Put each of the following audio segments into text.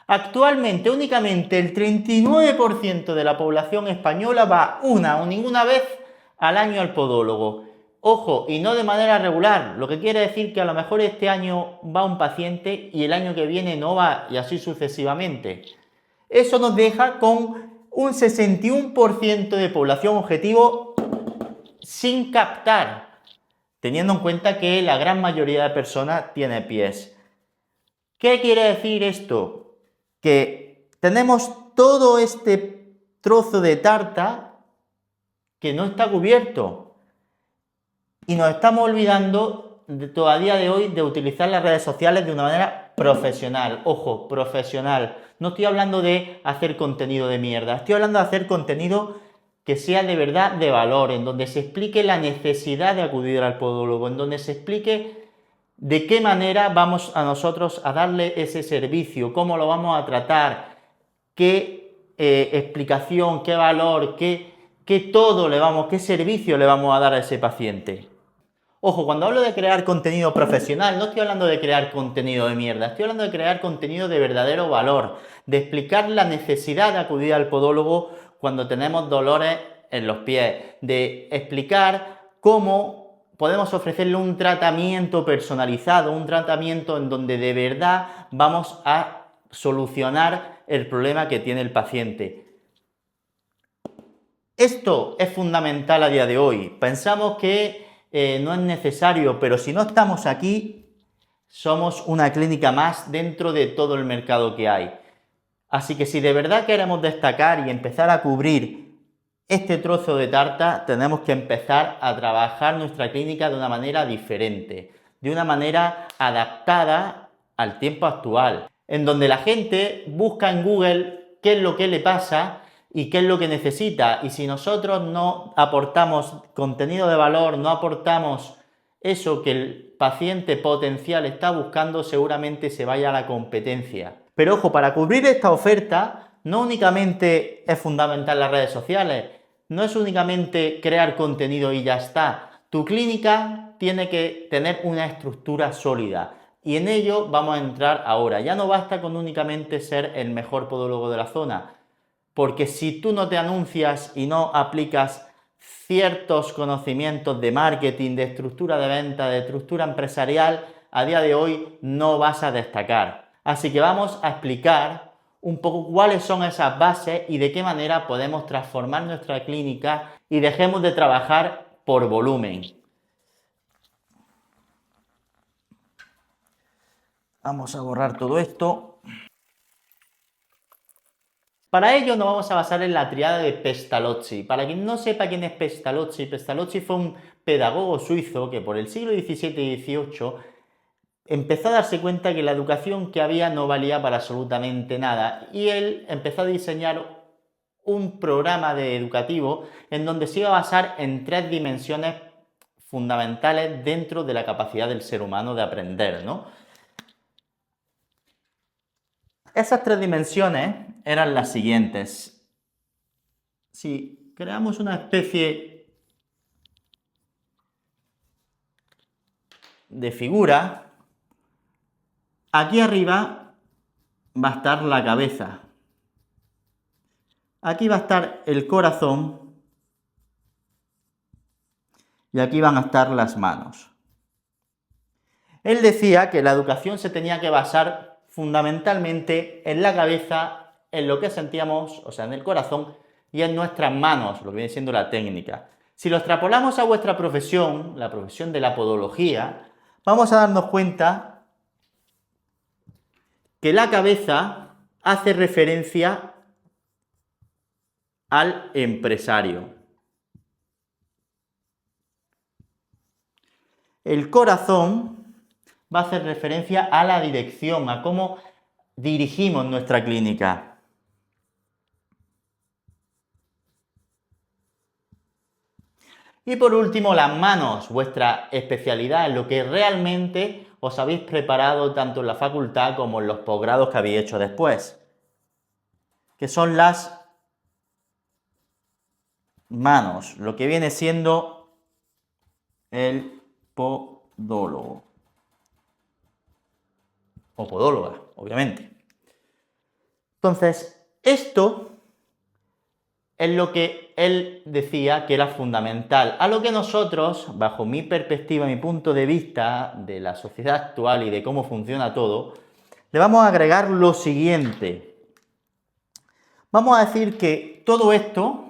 Actualmente únicamente el 39% de la población española va una o ninguna vez al año al podólogo. Ojo, y no de manera regular, lo que quiere decir que a lo mejor este año va un paciente y el año que viene no va, y así sucesivamente. Eso nos deja con un 61% de población objetivo sin captar, teniendo en cuenta que la gran mayoría de personas tiene pies. ¿Qué quiere decir esto? Que tenemos todo este trozo de tarta que no está cubierto y nos estamos olvidando todavía de hoy de utilizar las redes sociales de una manera profesional. Ojo, profesional. No estoy hablando de hacer contenido de mierda, estoy hablando de hacer contenido que sea de verdad de valor, en donde se explique la necesidad de acudir al podólogo, en donde se explique de qué manera vamos a nosotros a darle ese servicio, cómo lo vamos a tratar, qué explicación, qué valor, qué servicio le vamos a dar a ese paciente. Ojo, cuando hablo de crear contenido profesional, no estoy hablando de crear contenido de mierda, estoy hablando de crear contenido de verdadero valor, de explicar la necesidad de acudir al podólogo cuando tenemos dolores en los pies, de explicar cómo podemos ofrecerle un tratamiento personalizado, un tratamiento en donde de verdad vamos a solucionar el problema que tiene el paciente. Esto es fundamental a día de hoy. Pensamos que no es necesario, pero si no estamos aquí, somos una clínica más dentro de todo el mercado que hay. Así que si de verdad queremos destacar y empezar a cubrir este trozo de tarta, tenemos que empezar a trabajar nuestra clínica de una manera diferente, de una manera adaptada al tiempo actual, en donde la gente busca en Google qué es lo que le pasa y qué es lo que necesita. Y si nosotros no aportamos contenido de valor, no aportamos eso que el paciente potencial está buscando, seguramente se vaya a la competencia. Pero ojo, para cubrir esta oferta no únicamente es fundamental las redes sociales, no es únicamente crear contenido y ya está. Tu clínica tiene que tener una estructura sólida y en ello vamos a entrar ahora. Ya no basta con únicamente ser el mejor podólogo de la zona, porque si tú no te anuncias y no aplicas ciertos conocimientos de marketing, de estructura de venta, de estructura empresarial, a día de hoy no vas a destacar. Así que vamos a explicar un poco cuáles son esas bases y de qué manera podemos transformar nuestra clínica y dejemos de trabajar por volumen. Vamos a borrar todo esto. Para ello nos vamos a basar en la triada de Pestalozzi. Para quien no sepa quién es Pestalozzi, Pestalozzi fue un pedagogo suizo que por el siglo XVII y XVIII empezó a darse cuenta que la educación que había no valía para absolutamente nada y él empezó a diseñar un programa educativo en donde se iba a basar en 3 dimensiones fundamentales dentro de la capacidad del ser humano de aprender, ¿no? Esas 3 dimensiones eran las siguientes. Si creamos una especie de figura, aquí arriba va a estar la cabeza. Aquí va a estar el corazón y aquí van a estar las manos. Él decía que la educación se tenía que basar fundamentalmente en la cabeza, en lo que sentíamos, o sea, en el corazón y en nuestras manos, lo que viene siendo la técnica. Si lo extrapolamos a vuestra profesión, la profesión de la podología, vamos a darnos cuenta que la cabeza hace referencia al empresario. El corazón va a hacer referencia a la dirección, a cómo dirigimos nuestra clínica. Y por último, las manos, vuestra especialidad, en lo que realmente os habéis preparado tanto en la facultad como en los posgrados que habéis hecho después, que son las manos, lo que viene siendo el podólogo. O podóloga, obviamente. Entonces, esto es lo que él decía que era fundamental, a lo que nosotros, bajo mi perspectiva, mi punto de vista de la sociedad actual y de cómo funciona todo, le vamos a agregar lo siguiente. Vamos a decir que todo esto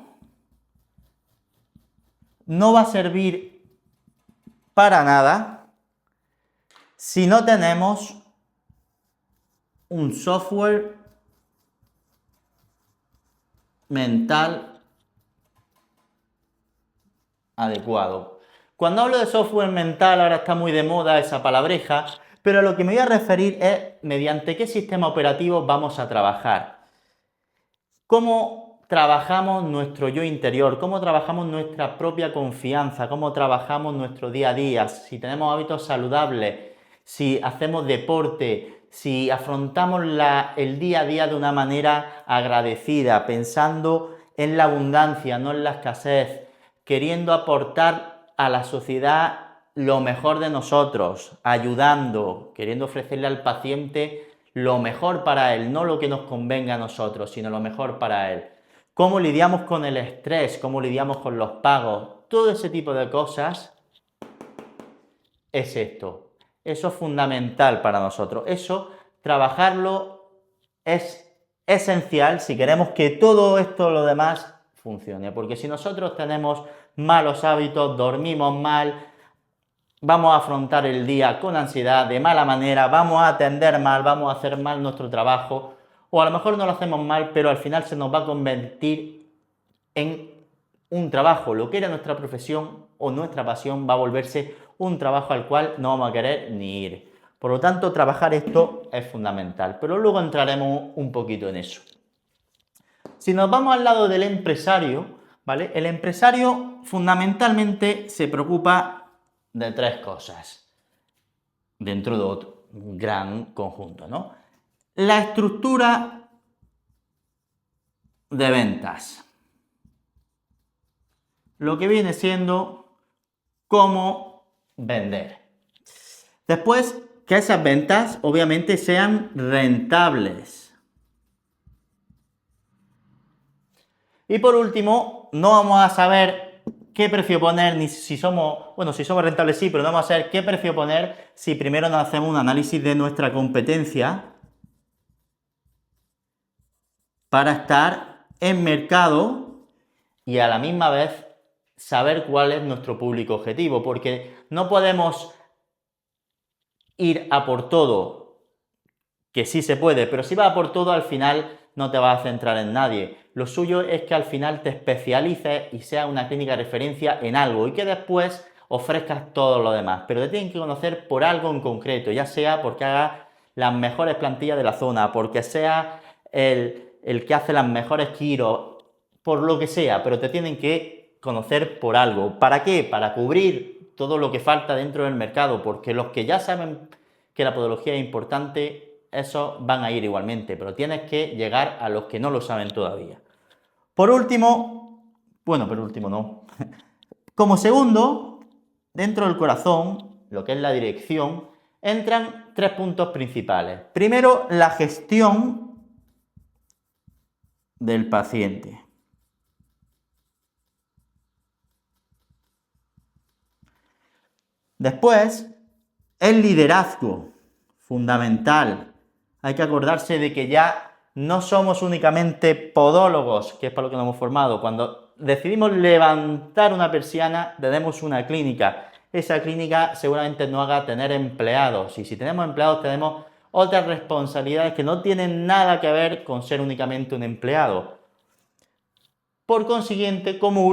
no va a servir para nada si no tenemos un software mental adecuado. Cuando hablo de software mental, ahora está muy de moda esa palabreja, pero a lo que me voy a referir es mediante qué sistema operativo vamos a trabajar. Cómo trabajamos nuestro yo interior, cómo trabajamos nuestra propia confianza, cómo trabajamos nuestro día a día, si tenemos hábitos saludables, si hacemos deporte, si afrontamos el día a día de una manera agradecida, pensando en la abundancia, no en la escasez, queriendo aportar a la sociedad lo mejor de nosotros, ayudando, queriendo ofrecerle al paciente lo mejor para él, no lo que nos convenga a nosotros, sino lo mejor para él. Cómo lidiamos con el estrés, cómo lidiamos con los pagos, todo ese tipo de cosas es esto. Eso es fundamental para nosotros. Eso, trabajarlo es esencial si queremos que todo esto, lo demás, funcione. Porque si nosotros tenemos malos hábitos, dormimos mal, vamos a afrontar el día con ansiedad, de mala manera, vamos a atender mal, vamos a hacer mal nuestro trabajo, o a lo mejor no lo hacemos mal, pero al final se nos va a convertir en un trabajo. Lo que era nuestra profesión o nuestra pasión va a volverse un trabajo al cual no vamos a querer ni ir. Por lo tanto, trabajar esto es fundamental, pero luego entraremos un poquito en eso. Si nos vamos al lado del empresario, ¿vale? El empresario fundamentalmente se preocupa de tres cosas dentro de otro gran conjunto, ¿no? La estructura de ventas, lo que viene siendo cómo vender. Después, que esas ventas obviamente sean rentables. Y por último, no vamos a saber qué precio poner, ni si somos, bueno, si somos rentables sí, pero no vamos a saber qué precio poner si primero no hacemos un análisis de nuestra competencia para estar en mercado y a la misma vez saber cuál es nuestro público objetivo, porque no podemos ir a por todo, que sí se puede, pero si vas a por todo al final no te vas a centrar en nadie. Lo suyo es que al final te especialices y seas una clínica de referencia en algo y que después ofrezcas todo lo demás, pero te tienen que conocer por algo en concreto, ya sea porque hagas las mejores plantillas de la zona, porque sea el que hace las mejores quiros, por lo que sea, pero te tienen que conocer por algo. ¿Para qué? Para cubrir todo lo que falta dentro del mercado, porque los que ya saben que la podología es importante, esos van a ir igualmente, pero tienes que llegar a los que no lo saben todavía. Por último, bueno, por último no, como segundo, dentro del corazón, lo que es la dirección, entran tres puntos principales. Primero, la gestión del paciente. Después, el liderazgo, fundamental. Hay que acordarse de que ya no somos únicamente podólogos, que es para lo que nos hemos formado. Cuando decidimos levantar una persiana, tenemos una clínica. Esa clínica seguramente no haga tener empleados. Y si tenemos empleados, tenemos otras responsabilidades que no tienen nada que ver con ser únicamente un empleado. Por consiguiente, como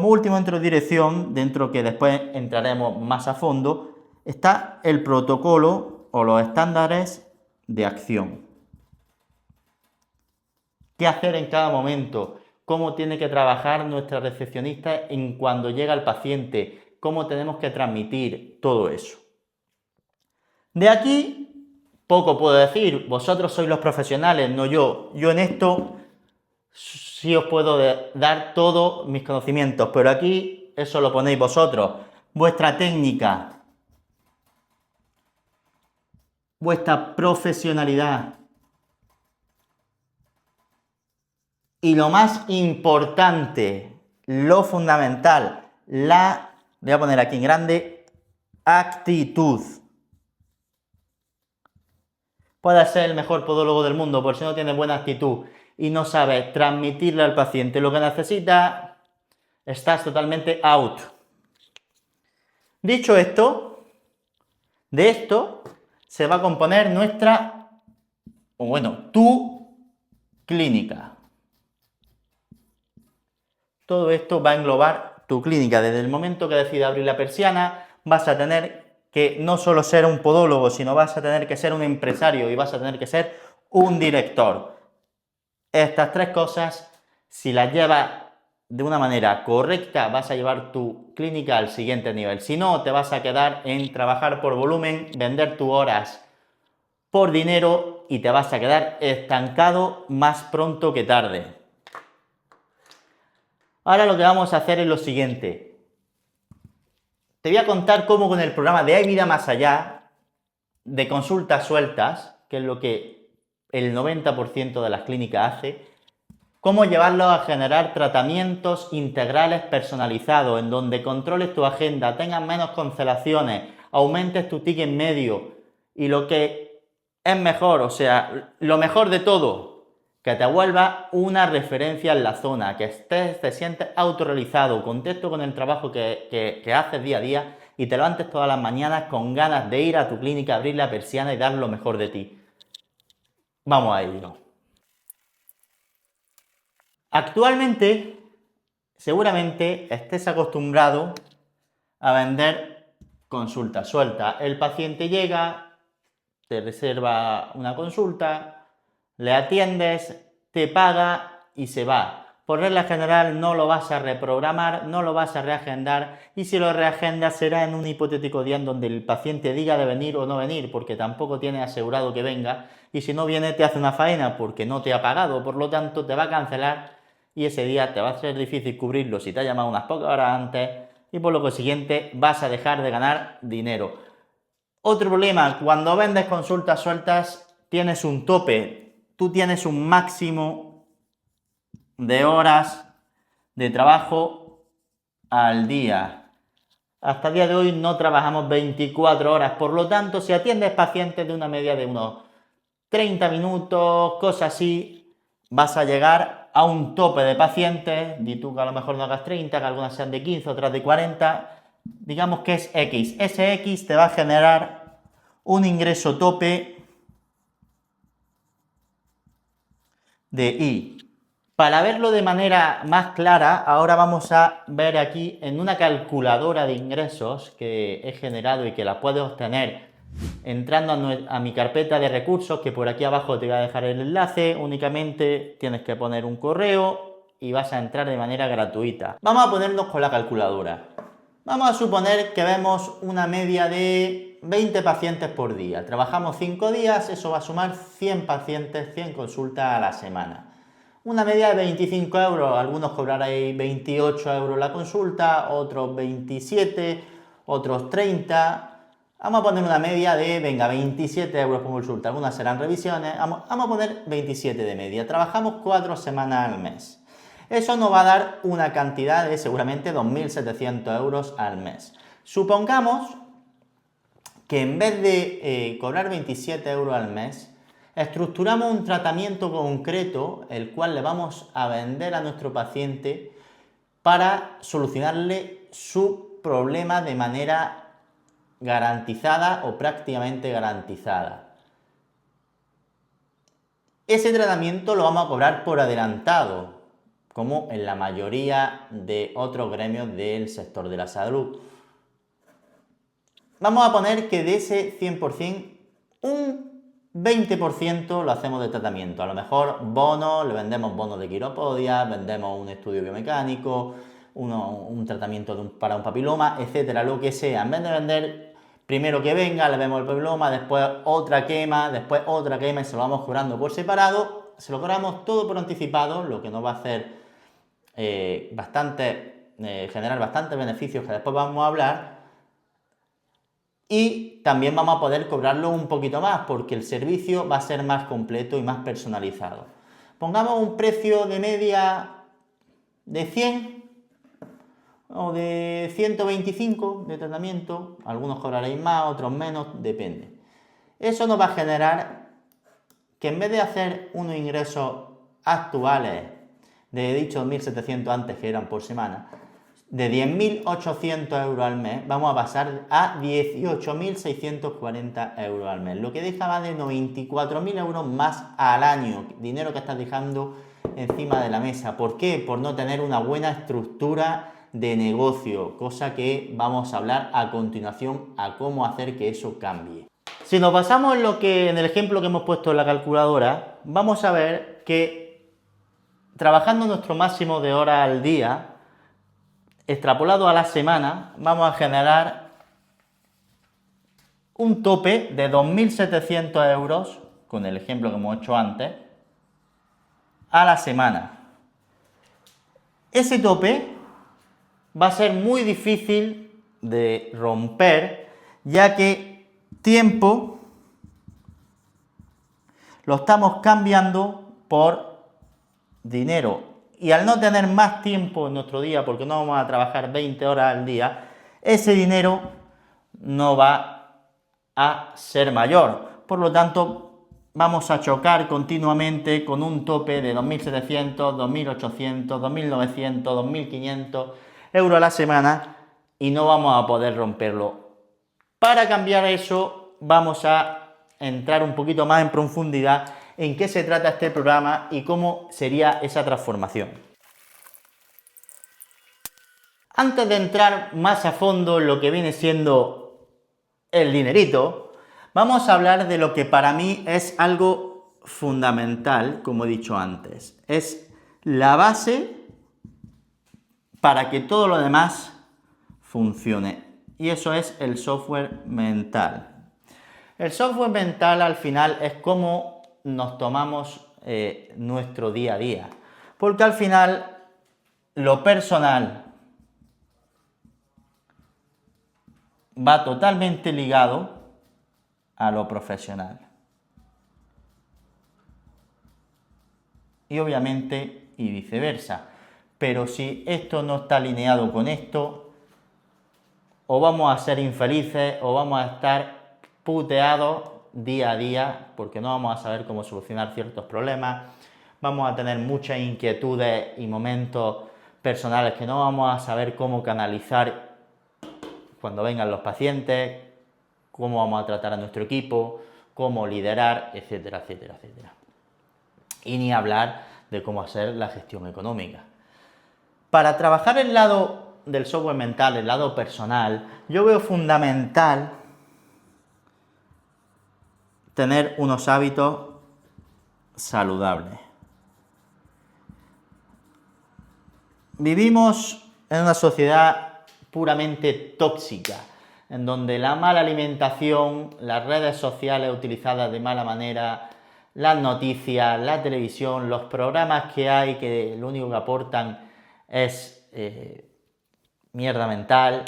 último dentro de dirección, dentro que después entraremos más a fondo, está el protocolo o los estándares de acción. ¿Qué hacer en cada momento? ¿Cómo tiene que trabajar nuestra recepcionista en cuando llega el paciente? ¿Cómo tenemos que transmitir todo eso? De aquí, poco puedo decir. Vosotros sois los profesionales, no yo. Yo en esto sí os puedo dar todos mis conocimientos, pero aquí eso lo ponéis vosotros. Vuestra técnica, vuestra profesionalidad, Y lo más importante, lo fundamental, voy a poner aquí en grande, actitud. Puedes ser el mejor podólogo del mundo, pero si no tienes buena actitud y no sabes transmitirle al paciente lo que necesita, estás totalmente out. Dicho esto, de esto se va a componer tu clínica. Todo esto va a englobar tu clínica. Desde el momento que decidas abrir la persiana, vas a tener que no solo ser un podólogo, sino vas a tener que ser un empresario y vas a tener que ser un director. Estas tres cosas, si las llevas de una manera correcta, vas a llevar tu clínica al siguiente nivel. Si no, te vas a quedar en trabajar por volumen, vender tus horas por dinero y te vas a quedar estancado más pronto que tarde. Ahora lo que vamos a hacer es lo siguiente. Te voy a contar cómo con el programa de Hay Vida Más Allá, de consultas sueltas, que es lo que el 90% de las clínicas hace, cómo llevarlo a generar tratamientos integrales personalizados, en donde controles tu agenda, tengas menos cancelaciones, aumentes tu ticket medio y lo que es mejor, o sea, lo mejor de todo, que te vuelva una referencia en la zona, que te sientes autorrealizado, contento con el trabajo que haces día a día y te levantes todas las mañanas con ganas de ir a tu clínica, abrir la persiana y dar lo mejor de ti. Vamos a ello. Actualmente, seguramente estés acostumbrado a vender consultas sueltas. El paciente llega, te reserva una consulta, le atiendes, te paga y se va. Por regla general no lo vas a reprogramar, no lo vas a reagendar y si lo reagendas será en un hipotético día en donde el paciente diga de venir o no venir porque tampoco tiene asegurado que venga y si no viene te hace una faena porque no te ha pagado, por lo tanto te va a cancelar y ese día te va a ser difícil cubrirlo si te ha llamado unas pocas horas antes y por lo consiguiente vas a dejar de ganar dinero. Otro problema, cuando vendes consultas sueltas tienes un tope. Tú tienes un máximo de horas de trabajo al día. Hasta el día de hoy no trabajamos 24 horas, por lo tanto, si atiendes pacientes de una media de unos 30 minutos, cosas así, vas a llegar a un tope de pacientes, di tú que a lo mejor no hagas 30, que algunas sean de 15, otras de 40, digamos que es X. Ese X te va a generar un ingreso tope de Y. Para verlo de manera más clara, ahora vamos a ver aquí en una calculadora de ingresos que he generado y que la puedes obtener entrando a mi carpeta de recursos, que por aquí abajo te voy a dejar el enlace. Únicamente tienes que poner un correo y vas a entrar de manera gratuita. Vamos a ponernos con la calculadora. Vamos a suponer que vemos una media de 20 pacientes por día. Trabajamos 5 días, eso va a sumar 100 pacientes, 100 consultas a la semana. Una media de 25 euros, algunos cobraréis 28 euros la consulta, otros 27, otros 30. Vamos a poner una media de, 27 euros por consulta, algunas serán revisiones, vamos a poner 27 de media. Trabajamos 4 semanas al mes. Eso nos va a dar una cantidad de seguramente 2.700 euros al mes. Supongamos que en vez de cobrar 27 euros al mes, estructuramos un tratamiento concreto, el cual le vamos a vender a nuestro paciente para solucionarle su problema de manera garantizada o prácticamente garantizada. Ese tratamiento lo vamos a cobrar por adelantado, como en la mayoría de otros gremios del sector de la salud. Vamos a poner que de ese 100%, un 20% lo hacemos de tratamiento. A lo mejor bonos, le vendemos bonos de quiropodia, vendemos un estudio biomecánico, un tratamiento para un papiloma, etcétera, lo que sea. En vez de vender primero que venga, le vemos el papiloma, después otra quema y se lo vamos cobrando por separado. Se lo cobramos todo por anticipado, lo que nos va a hacer generar bastantes beneficios que después vamos a hablar. Y también vamos a poder cobrarlo un poquito más porque el servicio va a ser más completo y más personalizado. Pongamos un precio de media de 100 o de 125 de tratamiento, algunos cobraréis más, otros menos, depende. Eso nos va a generar que en vez de hacer unos ingresos actuales de dichos 1.700 antes que eran por semana, de 10.800 euros al mes, vamos a pasar a 18.640 euros al mes, lo que deja más de 94.000 euros más al año, dinero que estás dejando encima de la mesa. ¿Por qué? Por no tener una buena estructura de negocio, cosa que vamos a hablar a continuación a cómo hacer que eso cambie. Si nos basamos en el ejemplo que hemos puesto en la calculadora, vamos a ver que trabajando nuestro máximo de horas al día, extrapolado a la semana, vamos a generar un tope de 2.700 euros, con el ejemplo que hemos hecho antes, a la semana. Ese tope va a ser muy difícil de romper, ya que tiempo lo estamos cambiando por dinero. Y al no tener más tiempo en nuestro día, porque no vamos a trabajar 20 horas al día, ese dinero no va a ser mayor. Por lo tanto, vamos a chocar continuamente con un tope de 2.700, 2.800, 2.900, 2.500 euros a la semana y no vamos a poder romperlo. Para cambiar eso, vamos a entrar un poquito más en profundidad en qué se trata este programa y cómo sería esa transformación. Antes de entrar más a fondo en lo que viene siendo el dinerito, vamos a hablar de lo que para mí es algo fundamental, como he dicho antes. Es la base para que todo lo demás funcione. Y eso es el software mental. El software mental al final es cómo nos tomamos nuestro día a día. Porque al final lo personal va totalmente ligado a lo profesional. Y obviamente y viceversa. Pero si esto no está alineado con esto, o vamos a ser infelices o vamos a estar puteados día a día porque no vamos a saber cómo solucionar ciertos problemas, vamos a tener muchas inquietudes y momentos personales que no vamos a saber cómo canalizar cuando vengan los pacientes, cómo vamos a tratar a nuestro equipo, cómo liderar, etcétera, etcétera, etcétera. Y ni hablar de cómo hacer la gestión económica. Para trabajar el lado del software mental, el lado personal, yo veo fundamental tener unos hábitos saludables. Vivimos en una sociedad puramente tóxica, en donde la mala alimentación, las redes sociales utilizadas de mala manera, las noticias, la televisión, los programas que hay que lo único que aportan es mierda mental,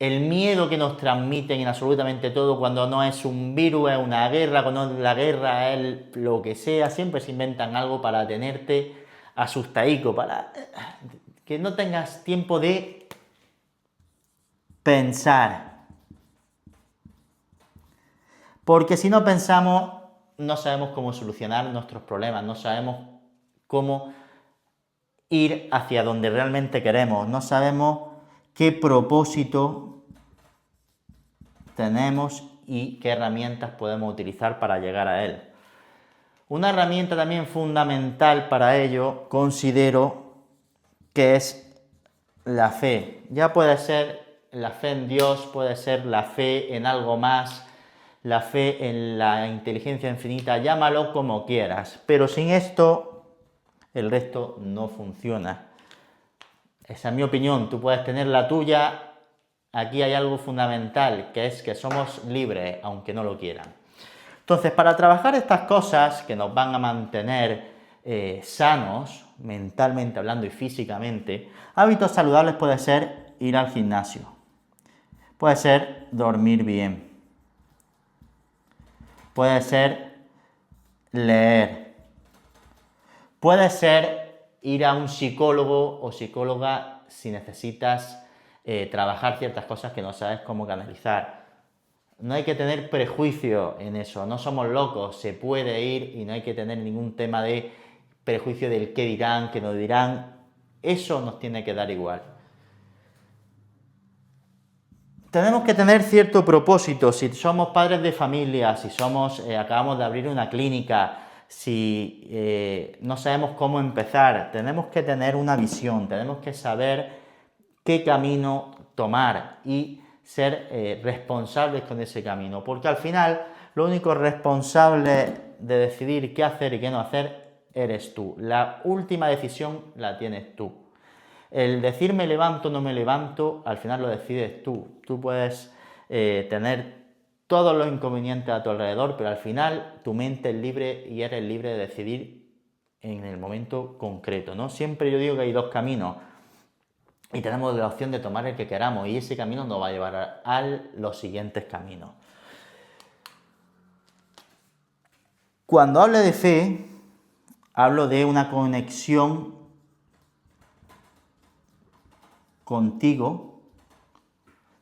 el miedo que nos transmiten en absolutamente todo cuando no es un virus, es una guerra, cuando la guerra es lo que sea, siempre se inventan algo para tenerte asustadico, para que no tengas tiempo de pensar. Porque si no pensamos, no sabemos cómo solucionar nuestros problemas, no sabemos cómo ir hacia donde realmente queremos, no sabemos qué propósito tenemos y qué herramientas podemos utilizar para llegar a él. Una herramienta también fundamental para ello considero que es la fe. Ya puede ser la fe en Dios, puede ser la fe en algo más, la fe en la inteligencia infinita, llámalo como quieras, pero sin esto el resto no funciona. Esa es mi opinión, tú puedes tener la tuya. Aquí hay algo fundamental, que es que somos libres, aunque no lo quieran. Entonces, para trabajar estas cosas que nos van a mantener sanos, mentalmente hablando y físicamente, hábitos saludables puede ser ir al gimnasio, puede ser dormir bien, puede ser leer, Puede ser ir a un psicólogo o psicóloga si necesitas trabajar ciertas cosas que no sabes cómo canalizar. No hay que tener prejuicio en eso, no somos locos, se puede ir y no hay que tener ningún tema de prejuicio del qué dirán, qué no dirán. Eso nos tiene que dar igual. Tenemos que tener cierto propósito. Si somos padres de familia, si acabamos de abrir una clínica, si no sabemos cómo empezar, tenemos que tener una visión, tenemos que saber qué camino tomar y ser responsables con ese camino, porque al final lo único responsable de decidir qué hacer y qué no hacer eres tú. La última decisión la tienes tú. El decir me levanto o no me levanto, al final lo decides tú. Tú puedes tener todos los inconvenientes a tu alrededor, pero al final tu mente es libre y eres libre de decidir en el momento concreto, ¿no? Siempre yo digo que hay dos caminos y tenemos la opción de tomar el que queramos y ese camino nos va a llevar a los siguientes caminos. Cuando hablo de fe, hablo de una conexión contigo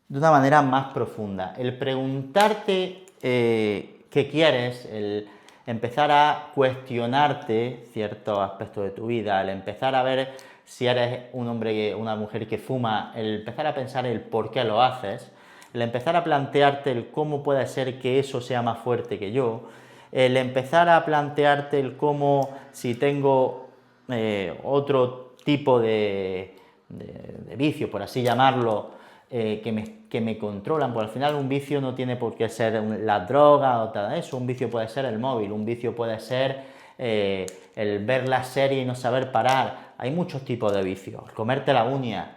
de una manera más profunda. El preguntarte qué quieres, el empezar a cuestionarte ciertos aspectos de tu vida, el empezar a ver si eres un hombre o una mujer que fuma, el empezar a pensar el por qué lo haces, el empezar a plantearte el cómo puede ser que eso sea más fuerte que yo, el empezar a plantearte el cómo si tengo otro tipo de vicio, por así llamarlo, que me controlan, porque al final un vicio no tiene por qué ser la droga o todo eso, un vicio puede ser el móvil, un vicio puede ser el ver la serie y no saber parar, hay muchos tipos de vicios, comerte la uña,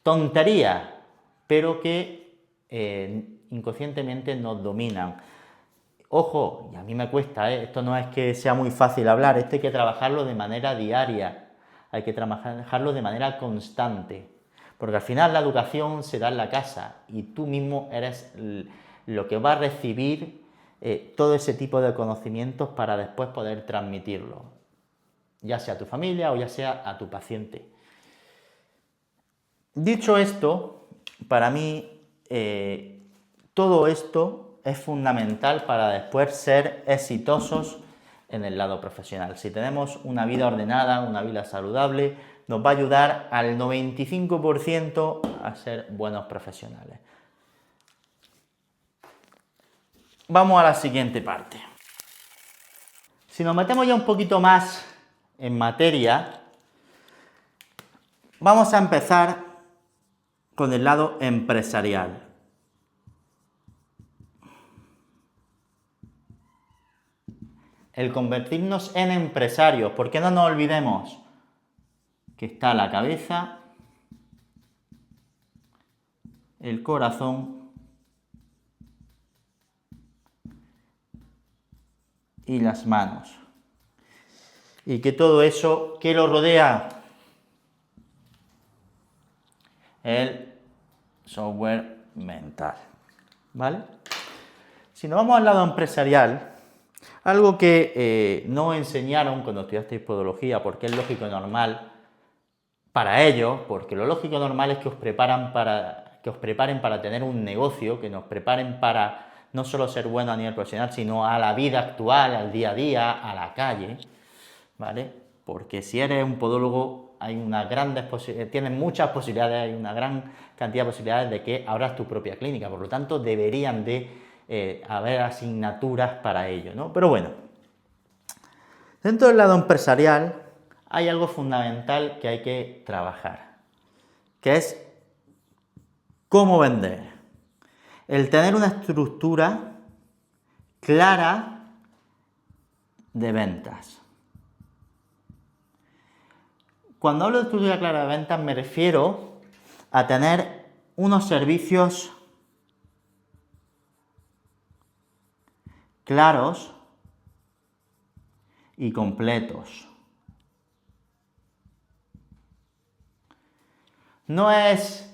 tontería, pero que inconscientemente nos dominan. Ojo, y a mí me cuesta, esto no es que sea muy fácil hablar, esto hay que trabajarlo de manera diaria, hay que trabajarlo de manera constante, porque al final la educación se da en la casa y tú mismo eres lo que va a recibir todo ese tipo de conocimientos para después poder transmitirlo, ya sea a tu familia o ya sea a tu paciente. Dicho esto, para mí todo esto es fundamental para después ser exitosos en el lado profesional. Si tenemos una vida ordenada, una vida saludable, nos va a ayudar al 95% a ser buenos profesionales. Vamos a la siguiente parte. Si nos metemos ya un poquito más en materia, vamos a empezar con el lado empresarial. El convertirnos en empresarios, porque no nos olvidemos que está la cabeza, el corazón y las manos. Y que todo eso, ¿qué lo rodea? El software mental. ¿Vale? Si nos vamos al lado empresarial, algo que no enseñaron cuando estudiasteis podología, porque es lógico y normal para ellos, porque lo lógico y normal es que os preparen para tener un negocio, que nos preparen para no solo ser buenos a nivel profesional, sino a la vida actual, al día a día, a la calle, ¿vale? Porque si eres un podólogo tienes muchas posibilidades, hay una gran cantidad de posibilidades de que abras tu propia clínica, por lo tanto deberían de haber asignaturas para ello, ¿no? Pero bueno, dentro del lado empresarial hay algo fundamental que hay que trabajar, que es cómo vender. El tener una estructura clara de ventas. Cuando hablo de estructura clara de ventas me refiero a tener unos servicios claros y completos. No es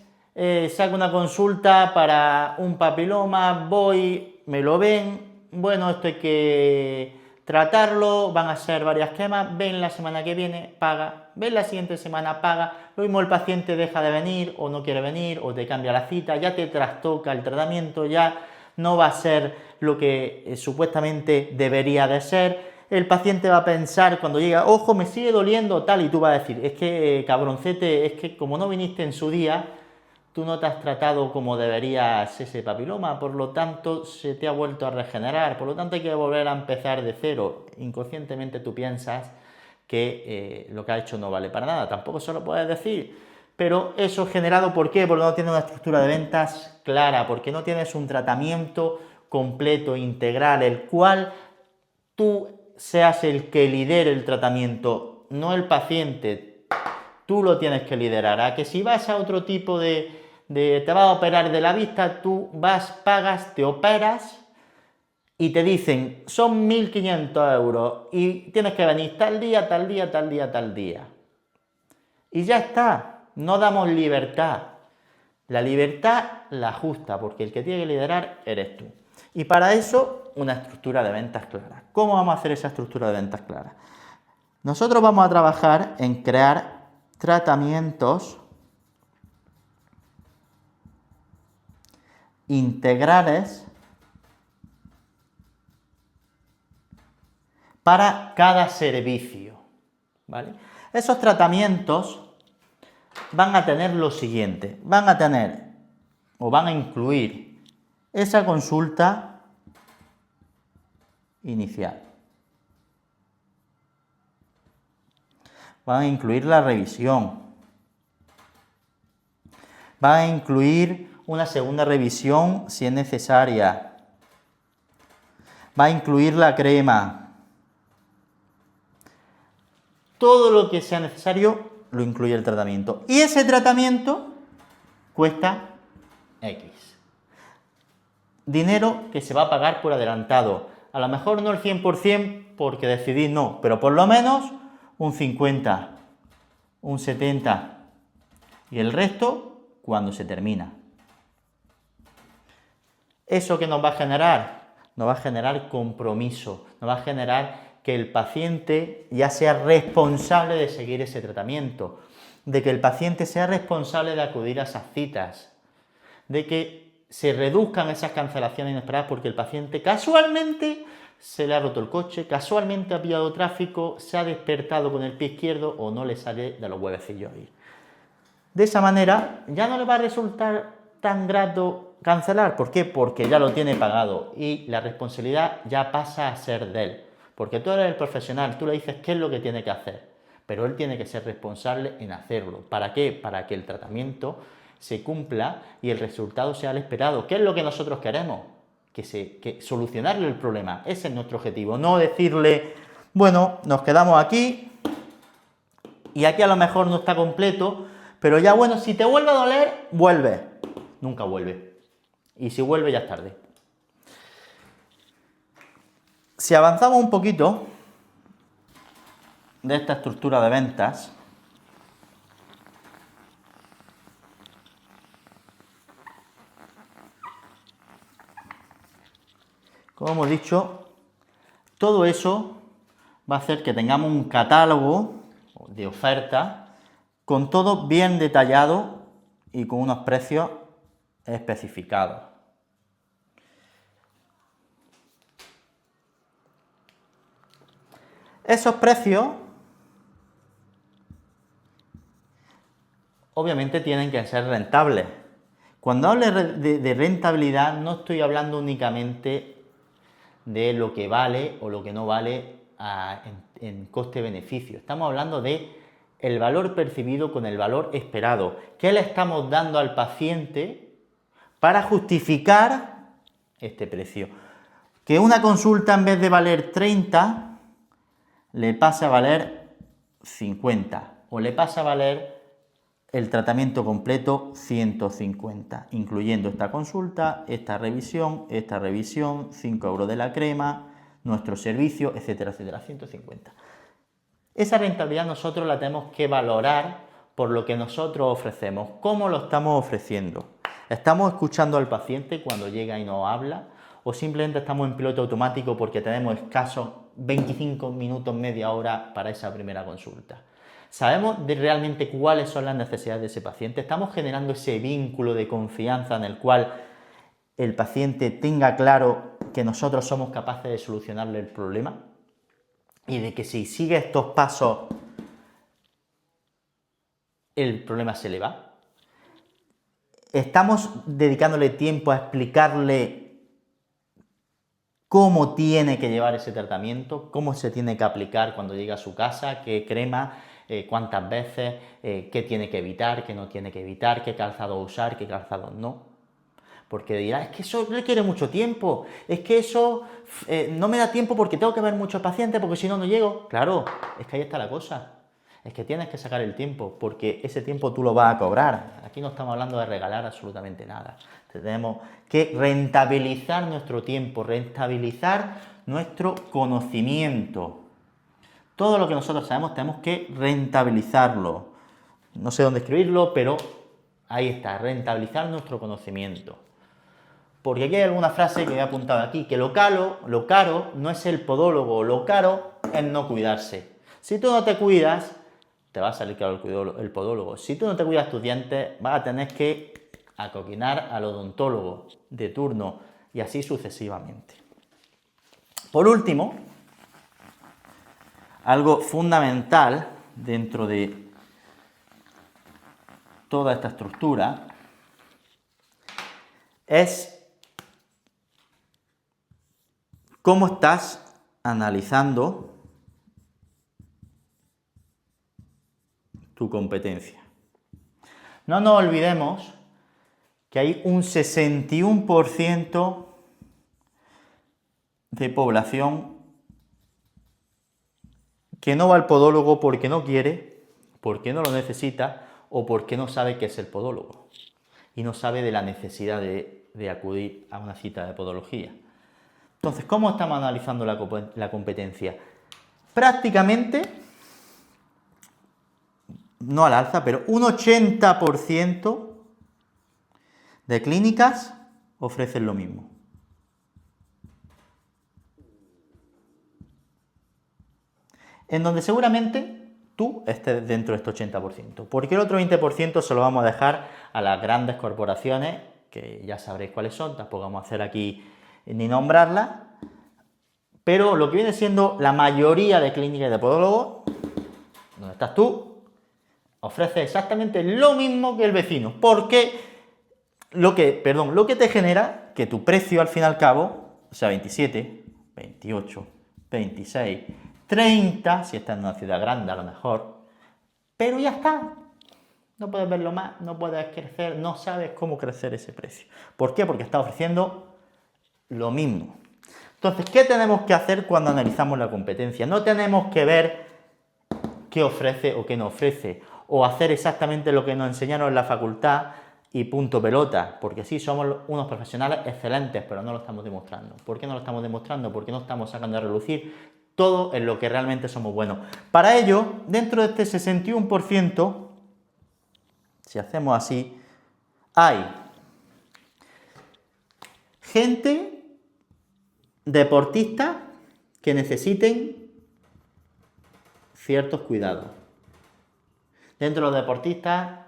saco una consulta para un papiloma, voy, me lo ven, bueno, esto hay que tratarlo, van a ser varias quemas, ven la semana que viene, paga, ven la siguiente semana, paga, lo mismo el paciente deja de venir o no quiere venir o te cambia la cita, ya te trastoca el tratamiento, ya no va a ser lo que supuestamente debería de ser, el paciente va a pensar cuando llega, ojo, me sigue doliendo tal, y tú vas a decir, es que cabroncete, es que como no viniste en su día, tú no te has tratado como deberías ese papiloma, por lo tanto se te ha vuelto a regenerar, por lo tanto hay que volver a empezar de cero. Inconscientemente tú piensas que lo que ha hecho no vale para nada, tampoco se lo puedes decir, pero eso generado, ¿por qué? Porque no tienes una estructura de ventas clara, porque no tienes un tratamiento completo, integral, el cual tú seas el que lidere el tratamiento, no el paciente. Tú lo tienes que liderar. A que si vas a otro tipo te vas a operar de la vista, tú vas, pagas, te operas y te dicen, son 1.500 euros y tienes que venir tal día, tal día, tal día, tal día. Y ya está, no damos libertad. La libertad la justa, porque el que tiene que liderar eres tú. Y para eso, una estructura de ventas clara. ¿Cómo vamos a hacer esa estructura de ventas clara? Nosotros vamos a trabajar en crear tratamientos integrales para cada servicio, ¿vale? Esos tratamientos van a tener lo siguiente, van a incluir esa consulta inicial, van a incluir la revisión, van a incluir una segunda revisión si es necesaria, va a incluir la crema, todo lo que sea necesario lo incluye el tratamiento. Y ese tratamiento cuesta X. Dinero que se va a pagar por adelantado. A lo mejor no el 100% porque decidí no, pero por lo menos un 50, un 70 y el resto cuando se termina. ¿Eso qué nos va a generar? Nos va a generar compromiso, nos va a generar que el paciente ya sea responsable de seguir ese tratamiento, de que el paciente sea responsable de acudir a esas citas, de que se reduzcan esas cancelaciones inesperadas porque el paciente casualmente se le ha roto el coche, casualmente ha pillado tráfico, se ha despertado con el pie izquierdo o no le sale de los huevecillos ir. De esa manera ya no le va a resultar tan grato cancelar. ¿Por qué? Porque ya lo tiene pagado y la responsabilidad ya pasa a ser de él. Porque tú eres el profesional, tú le dices qué es lo que tiene que hacer, pero él tiene que ser responsable en hacerlo. ¿Para qué? Para que el tratamiento se cumpla y el resultado sea el esperado. ¿Qué es lo que nosotros queremos? Que solucionarle el problema. Ese es nuestro objetivo. No decirle, bueno, nos quedamos aquí y aquí a lo mejor no está completo, pero ya bueno, si te vuelve a doler, vuelve. Nunca vuelve. Y si vuelve ya es tarde. Si avanzamos un poquito de esta estructura de ventas, como hemos dicho, todo eso va a hacer que tengamos un catálogo de ofertas con todo bien detallado y con unos precios especificados. Esos precios obviamente tienen que ser rentables. Cuando hable de rentabilidad no estoy hablando únicamente de lo que vale o lo que no vale en coste-beneficio. Estamos hablando de el valor percibido con el valor esperado. ¿Qué le estamos dando al paciente para justificar este precio? Que una consulta en vez de valer 30 le pase a valer 50 o le pase a valer el tratamiento completo 150, incluyendo esta consulta, esta revisión, 5 euros de la crema, nuestro servicio, etcétera, etcétera, 150. Esa rentabilidad nosotros la tenemos que valorar por lo que nosotros ofrecemos. ¿Cómo lo estamos ofreciendo? ¿Estamos escuchando al paciente cuando llega y nos habla? o simplemente estamos en piloto automático porque tenemos escasos 25 minutos, media hora para esa primera consulta. ¿Sabemos realmente cuáles son las necesidades de ese paciente? ¿Estamos generando ese vínculo de confianza en el cual el paciente tenga claro que nosotros somos capaces de solucionarle el problema? Y de que si sigue estos pasos, el problema se le va. ¿Estamos dedicándole tiempo a explicarle cómo tiene que llevar ese tratamiento, cómo se tiene que aplicar cuando llega a su casa, qué crema, cuántas veces, qué tiene que evitar, qué no tiene que evitar, qué calzado usar, qué calzado no? Porque dirá, es que eso requiere mucho tiempo, es que eso no me da tiempo porque tengo que ver muchos pacientes, porque si no, no llego. Claro, es que ahí está la cosa. Es que tienes que sacar el tiempo, porque ese tiempo tú lo vas a cobrar. Aquí no estamos hablando de regalar absolutamente nada. Tenemos que rentabilizar nuestro tiempo, rentabilizar nuestro conocimiento. Todo lo que nosotros sabemos tenemos que rentabilizarlo. No sé dónde escribirlo, pero ahí está, rentabilizar nuestro conocimiento. Porque aquí hay alguna frase que he apuntado aquí, que lo caro no es el podólogo, lo caro es no cuidarse. Si tú no te cuidas, te va a salir caro el podólogo. Si tú no te cuidas tus dientes, vas a tener que acoquinar al odontólogo de turno y así sucesivamente. Por último, algo fundamental dentro de toda esta estructura es cómo estás analizando tu competencia. No nos olvidemos que hay un 61% de población que no va al podólogo porque no quiere, porque no lo necesita o porque no sabe qué es el podólogo y no sabe de la necesidad de acudir a una cita de podología. Entonces, ¿cómo estamos analizando la competencia? Prácticamente, no al alza, pero un 80% de clínicas ofrecen lo mismo. En donde seguramente tú estés dentro de este 80%, porque el otro 20% se lo vamos a dejar a las grandes corporaciones, que ya sabréis cuáles son, tampoco vamos a hacer aquí ni nombrarlas, pero lo que viene siendo la mayoría de clínicas de podólogos, donde estás tú, ofrece exactamente lo mismo que el vecino, porque lo que te genera que tu precio al fin y al cabo sea 27, 28, 26, 30, si estás en una ciudad grande a lo mejor, pero ya está. No puedes verlo más, no puedes crecer, no sabes cómo crecer ese precio. ¿Por qué? Porque está ofreciendo lo mismo. Entonces, ¿qué tenemos que hacer cuando analizamos la competencia? No tenemos que ver qué ofrece o qué no ofrece, o hacer exactamente lo que nos enseñaron en la facultad y punto pelota, porque sí, somos unos profesionales excelentes, pero no lo estamos demostrando. ¿Por qué no lo estamos demostrando? Porque no estamos sacando a relucir todo en lo que realmente somos buenos. Para ello, dentro de este 61%, si hacemos así, hay gente, deportistas, que necesiten ciertos cuidados. Dentro de los deportistas,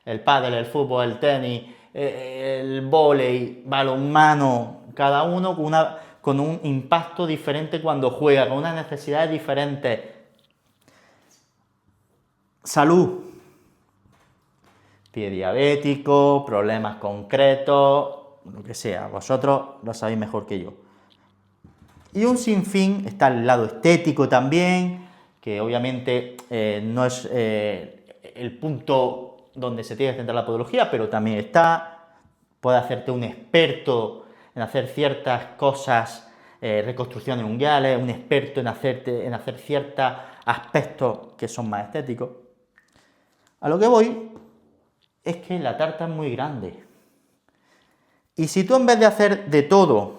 el pádel, el fútbol, el tenis, el vóley, balonmano, cada uno con un impacto diferente cuando juega, con unas necesidades diferentes. Salud. Pie diabético, problemas concretos, lo que sea. Vosotros lo sabéis mejor que yo. Y un sinfín, está el lado estético también, que obviamente no es el punto donde se tiene que centrar la podología, pero también está. Puede hacerte un experto en hacer ciertas cosas, reconstrucciones unguiales, un experto en hacer ciertos aspectos que son más estéticos. A lo que voy es que la tarta es muy grande. Y si tú en vez de hacer de todo,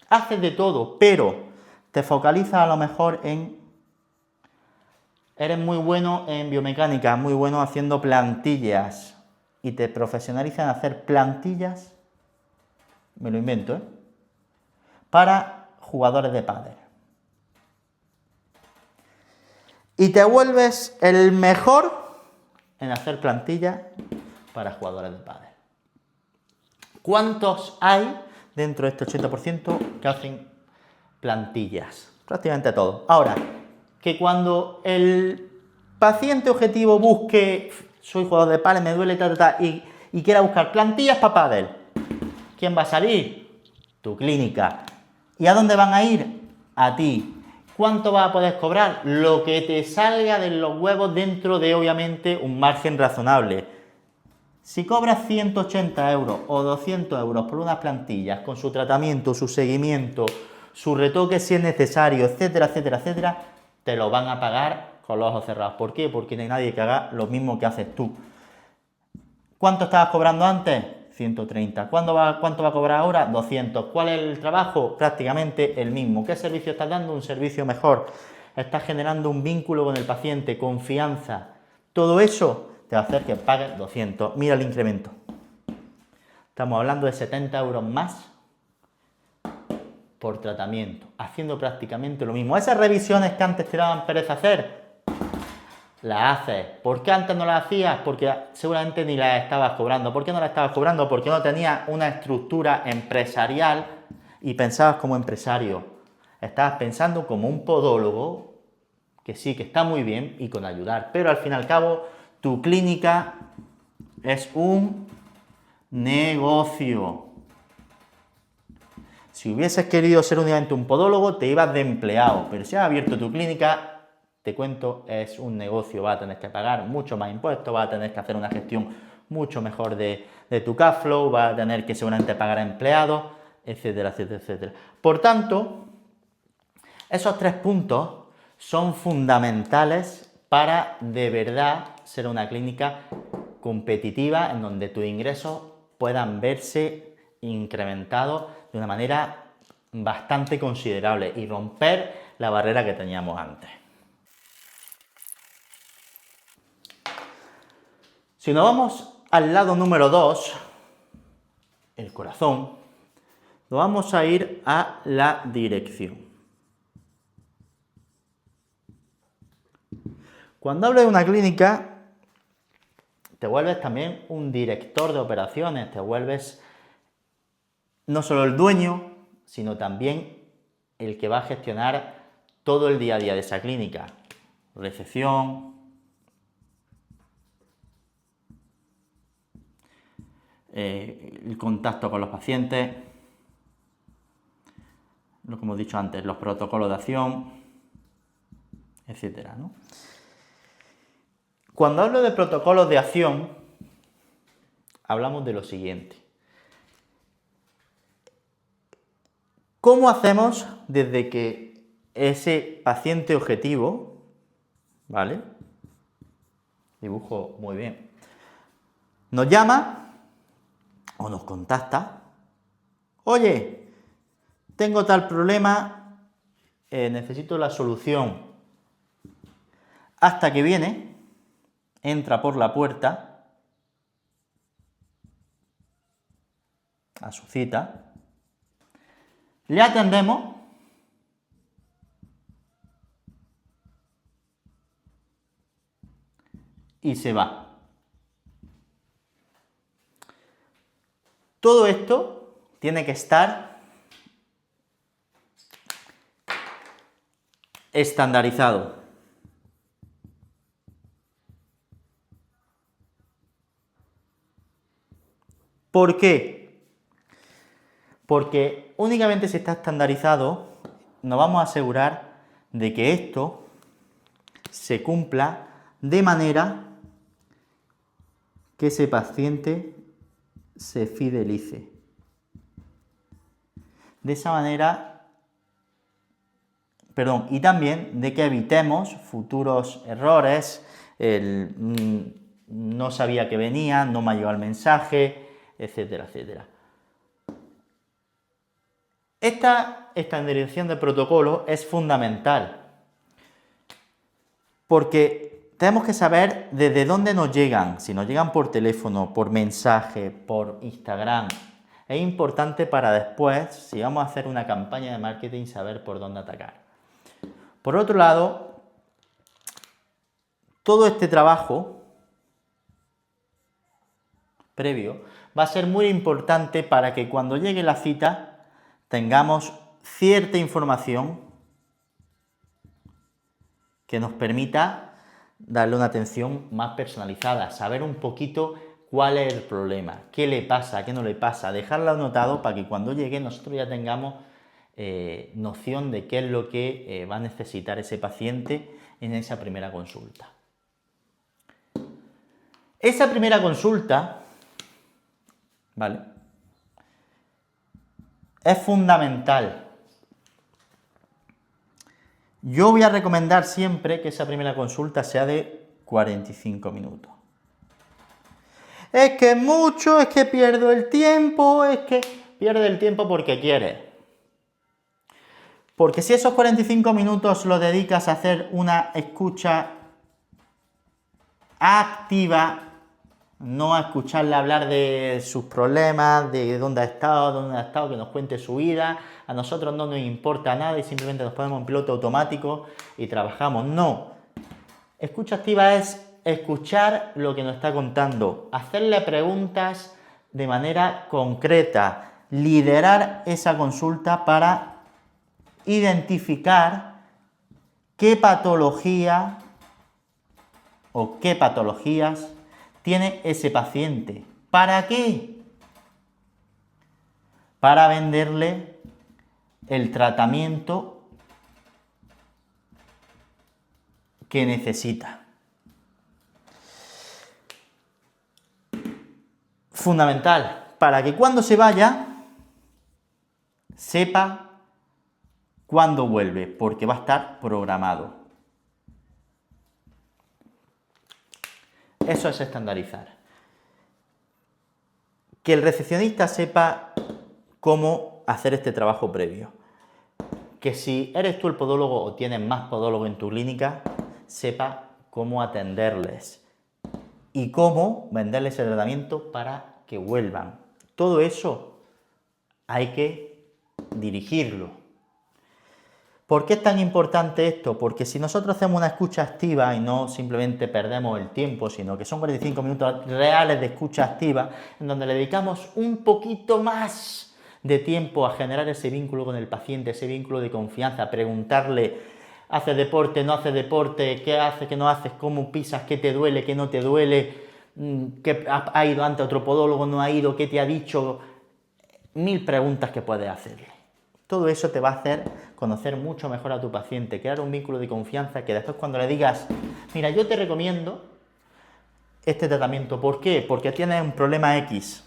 haces de todo, pero te focalizas a lo mejor eres muy bueno en biomecánica, muy bueno haciendo plantillas, y te profesionalizas en hacer plantillas, me lo invento, para jugadores de pádel. Y te vuelves el mejor en hacer plantillas para jugadores de pádel. ¿Cuántos hay dentro de este 80% que hacen plantillas? Prácticamente todos. Ahora, que cuando el paciente objetivo busque, soy jugador de pádel, me duele, y quiera buscar plantillas para pádel, ¿quién va a salir? Tu clínica. ¿Y a dónde van a ir? A ti. ¿Cuánto vas a poder cobrar? Lo que te salga de los huevos dentro de, obviamente, un margen razonable. Si cobras 180 euros o 200 euros por unas plantillas con su tratamiento, su seguimiento, su retoque si es necesario, etcétera, etcétera, etcétera, te lo van a pagar con los ojos cerrados. ¿Por qué? Porque no hay nadie que haga lo mismo que haces tú. ¿Cuánto estabas cobrando antes? 130. ¿Cuánto va a cobrar ahora? 200. ¿Cuál es el trabajo? Prácticamente el mismo. ¿Qué servicio estás dando? Un servicio mejor. Estás generando un vínculo con el paciente, confianza. Todo eso te va a hacer que pagues 200. Mira el incremento. Estamos hablando de 70 euros más por tratamiento, haciendo prácticamente lo mismo. Esas revisiones que antes te daban pereza hacer, las haces. ¿Por qué antes no las hacías? Porque seguramente ni las estabas cobrando. ¿Por qué no las estabas cobrando? Porque no tenías una estructura empresarial y pensabas como empresario. Estabas pensando como un podólogo, que sí, que está muy bien y con ayudar. Pero al fin y al cabo, tu clínica es un negocio. Si hubieses querido ser únicamente un podólogo, te ibas de empleado. Pero si has abierto tu clínica, te cuento, es un negocio, vas a tener que pagar mucho más impuestos, vas a tener que hacer una gestión mucho mejor de tu cash flow, vas a tener que seguramente pagar a empleados, etcétera, etcétera, etcétera. Por tanto, esos 3 puntos son fundamentales para de verdad ser una clínica competitiva en donde tus ingresos puedan verse incrementados de una manera bastante considerable y romper la barrera que teníamos antes. Si nos vamos al lado número 2, el corazón, nos vamos a ir a la dirección. Cuando hablo de una clínica, te vuelves también un director de operaciones, te vuelves no solo el dueño, sino también el que va a gestionar todo el día a día de esa clínica. Recepción, el contacto con los pacientes, lo que hemos dicho antes, los protocolos de acción, etcétera, ¿no? Cuando hablo de protocolos de acción, hablamos de lo siguiente. ¿Cómo hacemos desde que ese paciente objetivo, ¿vale? Dibujo muy bien, nos llama o nos contacta? Oye, tengo tal problema, necesito la solución. Hasta que viene, entra por la puerta a su cita, le atendemos y se va. Todo esto tiene que estar estandarizado. ¿Por qué? Porque únicamente si está estandarizado, nos vamos a asegurar de que esto se cumpla de manera que ese paciente se fidelice. De esa manera, y también de que evitemos futuros errores, no sabía que venía, no me ha llegado el mensaje, etcétera, etcétera. Esta estandarización de protocolo es fundamental porque tenemos que saber desde dónde nos llegan, si nos llegan por teléfono, por mensaje, por Instagram, Es importante para después, si vamos a hacer una campaña de marketing, saber por dónde atacar. Por otro lado, todo este trabajo previo va a ser muy importante para que cuando llegue la cita tengamos cierta información que nos permita darle una atención más personalizada, saber un poquito cuál es el problema, qué le pasa, qué no le pasa, dejarlo anotado para que cuando llegue nosotros ya tengamos noción de qué es lo que va a necesitar ese paciente en esa primera consulta. Esa primera consulta, ¿vale?, es fundamental. Yo voy a recomendar siempre que esa primera consulta sea de 45 minutos. Es que es mucho, es que pierdo el tiempo, es que pierde el tiempo porque quieres. Porque si esos 45 minutos los dedicas a hacer una escucha activa, no a escucharle hablar de sus problemas, de dónde ha estado, que nos cuente su vida, a nosotros no nos importa nada y simplemente nos ponemos en piloto automático y trabajamos. No. Escucha activa es escuchar lo que nos está contando, hacerle preguntas de manera concreta, liderar esa consulta para identificar qué patología o qué patologías tiene ese paciente. ¿Para qué? Para venderle el tratamiento que necesita. Fundamental, para que cuando se vaya, sepa cuándo vuelve, porque va a estar programado. Eso es estandarizar. Que el recepcionista sepa cómo hacer este trabajo previo. Que si eres tú el podólogo o tienes más podólogos en tu clínica, sepa cómo atenderles y cómo venderles el tratamiento para que vuelvan. Todo eso hay que dirigirlo. ¿Por qué es tan importante esto? Porque si nosotros hacemos una escucha activa y no simplemente perdemos el tiempo, sino que son 45 minutos reales de escucha activa, en donde le dedicamos un poquito más de tiempo a generar ese vínculo con el paciente, ese vínculo de confianza, a preguntarle, ¿haces deporte, no haces deporte? ¿Qué haces, qué no haces? ¿Cómo pisas? ¿Qué te duele? ¿Qué no te duele? ¿Qué ha ido antes otro podólogo? ¿No ha ido? ¿Qué te ha dicho? 1000 preguntas que puedes hacerle. Todo eso te va a hacer conocer mucho mejor a tu paciente, crear un vínculo de confianza que después cuando le digas, mira, yo te recomiendo este tratamiento. ¿Por qué? Porque tienes un problema X,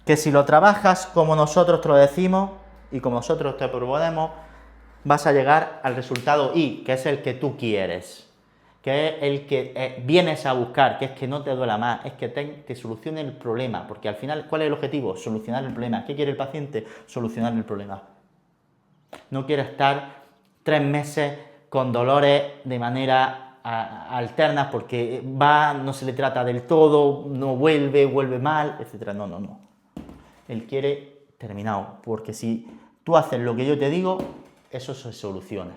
que si lo trabajas como nosotros te lo decimos y como nosotros te proponemos, vas a llegar al resultado Y, que es el que tú quieres, que es el que vienes a buscar, que es que no te duela más, es que te solucione el problema, porque al final, ¿cuál es el objetivo? Solucionar el problema. ¿Qué quiere el paciente? Solucionar el problema. No quiere estar 3 meses con dolores de manera alterna porque no se le trata del todo, no vuelve mal, etc. No. Él quiere terminado, porque si tú haces lo que yo te digo, eso se soluciona.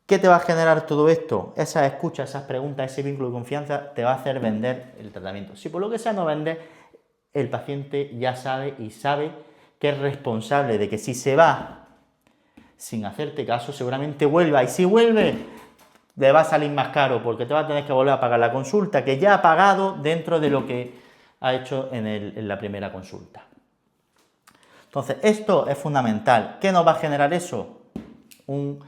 ¿Qué te va a generar todo esto? Esa escucha, esas preguntas, ese vínculo de confianza te va a hacer vender el tratamiento. Si por lo que sea no vendes, el paciente ya sabe que es responsable de que si se va sin hacerte caso, seguramente vuelva. Y si vuelve, le va a salir más caro porque te va a tener que volver a pagar la consulta que ya ha pagado dentro de lo que ha hecho en la primera consulta. Entonces, esto es fundamental. ¿Qué nos va a generar eso? Un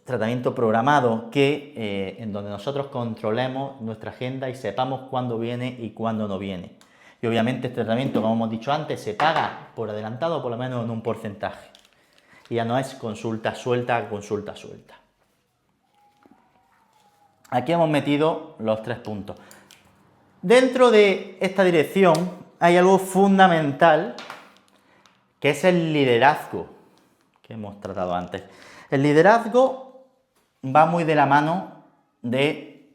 tratamiento programado en donde nosotros controlemos nuestra agenda y sepamos cuándo viene y cuándo no viene. Y obviamente este tratamiento, como hemos dicho antes, se paga por adelantado, por lo menos en un porcentaje. Y ya no es consulta suelta. Aquí hemos metido los 3 puntos. Dentro de esta dirección hay algo fundamental, que es el liderazgo, que hemos tratado antes. El liderazgo va muy de la mano del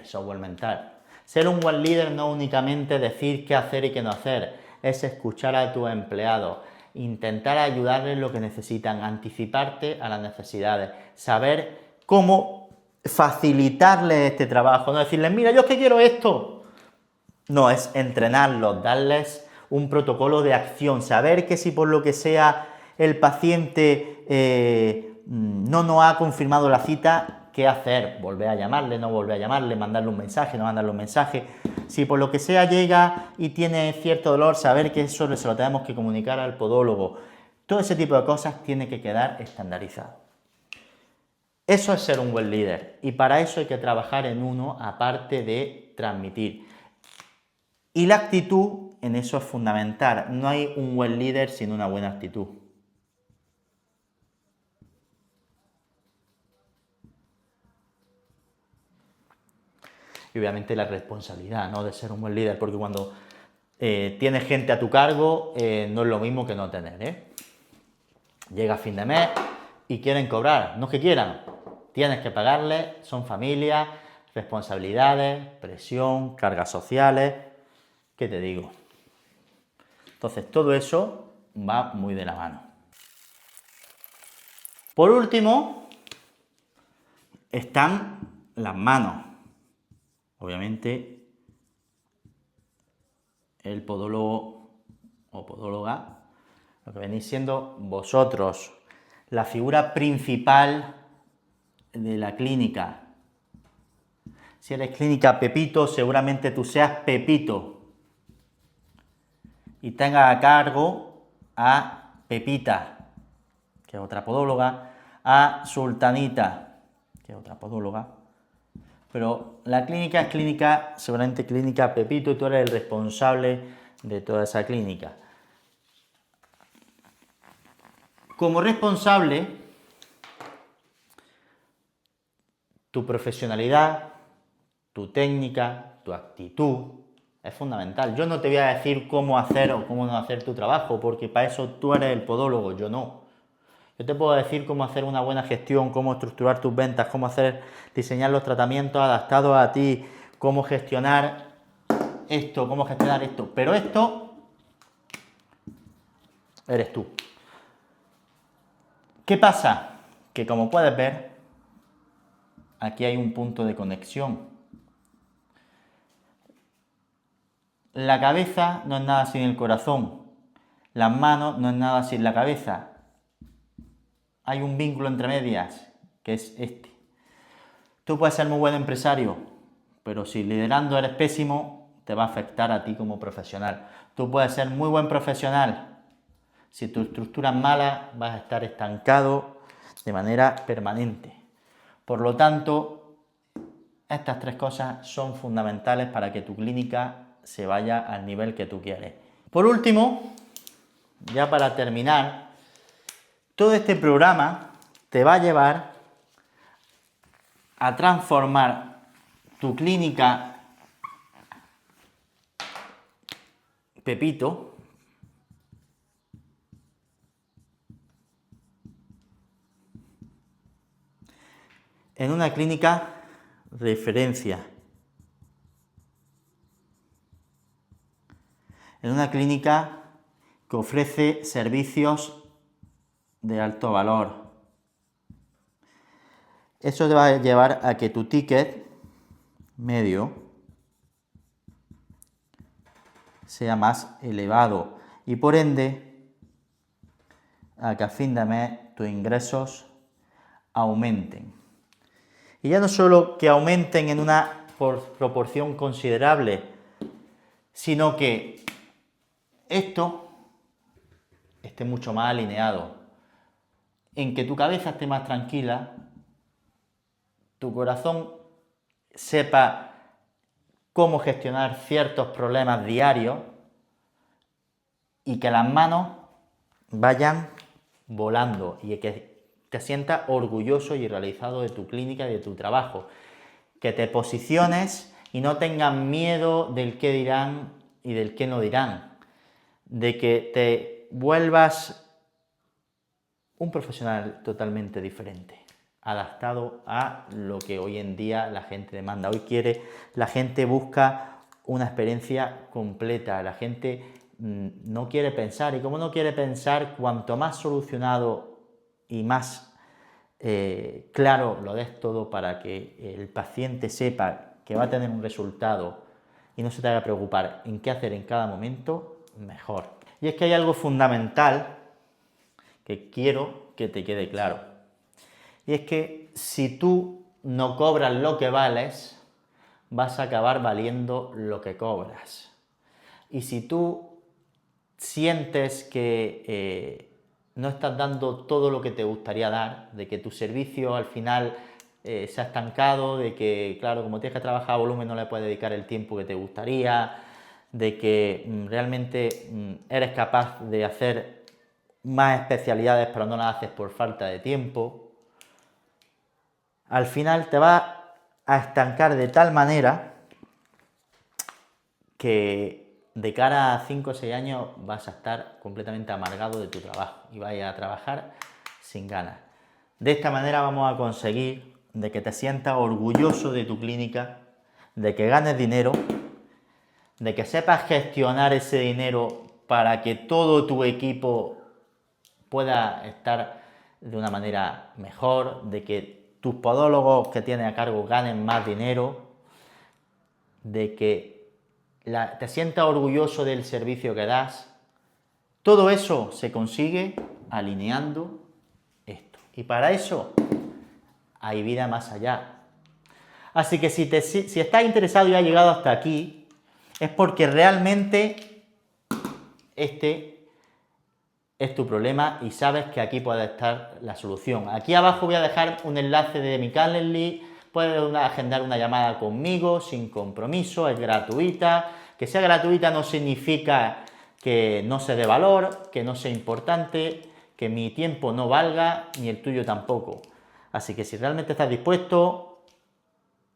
software mental. Ser un buen líder no únicamente decir qué hacer y qué no hacer, es escuchar a tus empleados, intentar ayudarles en lo que necesitan, anticiparte a las necesidades, saber cómo facilitarles este trabajo, no decirles, mira, yo es que quiero esto. No, es entrenarlos, darles un protocolo de acción, saber que si por lo que sea el paciente no nos ha confirmado la cita, ¿qué hacer? Volver a llamarle, no volver a llamarle, mandarle un mensaje, no mandarle un mensaje. Si por lo que sea llega y tiene cierto dolor, saber que eso se lo tenemos que comunicar al podólogo. Todo ese tipo de cosas tiene que quedar estandarizado. Eso es ser un buen líder y para eso hay que trabajar en uno aparte de transmitir. Y la actitud en eso es fundamental. No hay un buen líder sin una buena actitud. Y obviamente la responsabilidad, ¿no?, de ser un buen líder, porque cuando tienes gente a tu cargo no es lo mismo que no tener, ¿eh? Llega fin de mes y quieren cobrar, no es que quieran, tienes que pagarles, son familias, responsabilidades, presión, cargas sociales, ¿qué te digo? Entonces todo eso va muy de la mano. Por último, están las manos. Obviamente, el podólogo o podóloga, lo que venís siendo vosotros, la figura principal de la clínica. Si eres clínica Pepito, seguramente tú seas Pepito y tengas a cargo a Pepita, que es otra podóloga, a Sultanita, que es otra podóloga. Pero la clínica es clínica, seguramente clínica Pepito, y tú eres el responsable de toda esa clínica. Como responsable, tu profesionalidad, tu técnica, tu actitud es fundamental. Yo no te voy a decir cómo hacer o cómo no hacer tu trabajo, porque para eso tú eres el podólogo, yo no. Yo te puedo decir cómo hacer una buena gestión, cómo estructurar tus ventas, cómo diseñar los tratamientos adaptados a ti, cómo gestionar esto, pero esto eres tú. ¿Qué pasa? Que como puedes ver, aquí hay un punto de conexión. La cabeza no es nada sin el corazón, las manos no es nada sin la cabeza. Hay un vínculo entre medias, que es este. Tú puedes ser muy buen empresario, pero si liderando eres pésimo, te va a afectar a ti como profesional. Tú puedes ser muy buen profesional, si tu estructura es mala, vas a estar estancado de manera permanente. Por lo tanto, estas tres cosas son fundamentales para que tu clínica se vaya al nivel que tú quieres. Por último, ya para terminar, todo este programa te va a llevar a transformar tu clínica Pepito en una clínica referencia, en una clínica que ofrece servicios de alto valor. Eso te va a llevar a que tu ticket medio sea más elevado y por ende a que a fin de mes tus ingresos aumenten. Y ya no solo que aumenten en una proporción considerable, sino que esto esté mucho más alineado, en que tu cabeza esté más tranquila, tu corazón sepa cómo gestionar ciertos problemas diarios y que las manos vayan volando y que te sientas orgulloso y realizado de tu clínica y de tu trabajo. Que te posiciones y no tengas miedo del qué dirán y del qué no dirán. De que te vuelvas un profesional totalmente diferente adaptado a lo que hoy en día la gente demanda. La gente busca una experiencia completa, la gente no quiere pensar, y como no quiere pensar, cuanto más solucionado y más claro lo des todo para que el paciente sepa que va a tener un resultado y no se te haga preocupar en qué hacer en cada momento, mejor. Y es que hay algo fundamental que quiero que te quede claro. Y es que si tú no cobras lo que vales, vas a acabar valiendo lo que cobras. Y si tú sientes que no estás dando todo lo que te gustaría dar, de que tu servicio al final se ha estancado, de que, claro, como tienes que trabajar a volumen no le puedes dedicar el tiempo que te gustaría, de que realmente eres capaz de hacer más especialidades pero no las haces por falta de tiempo, al final te vas a estancar de tal manera que de cara a 5 o 6 años vas a estar completamente amargado de tu trabajo y vas a trabajar sin ganas. De esta manera vamos a conseguir de que te sientas orgulloso de tu clínica, de que ganes dinero, de que sepas gestionar ese dinero para que todo tu equipo pueda estar de una manera mejor, de que tus podólogos que tienes a cargo ganen más dinero, de que te sientas orgulloso del servicio que das. Todo eso se consigue alineando esto. Y para eso hay vida más allá. Así que si estás interesado y has llegado hasta aquí, es porque realmente este es tu problema y sabes que aquí puede estar la solución. Aquí abajo voy a dejar un enlace de mi Calendly, puedes agendar una llamada conmigo sin compromiso, es gratuita. Que sea gratuita no significa que no se dé valor, que no sea importante, que mi tiempo no valga, ni el tuyo tampoco. Así que si realmente estás dispuesto,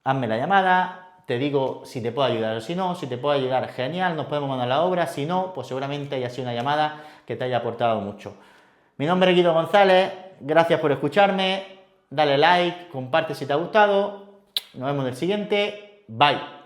hazme la llamada, te digo si te puedo ayudar o si no. Si te puedo ayudar, genial, nos podemos mandar la obra. Si no, pues seguramente haya sido una llamada que te haya aportado mucho. Mi nombre es Guido González, gracias por escucharme, dale like, comparte si te ha gustado, nos vemos en el siguiente, bye.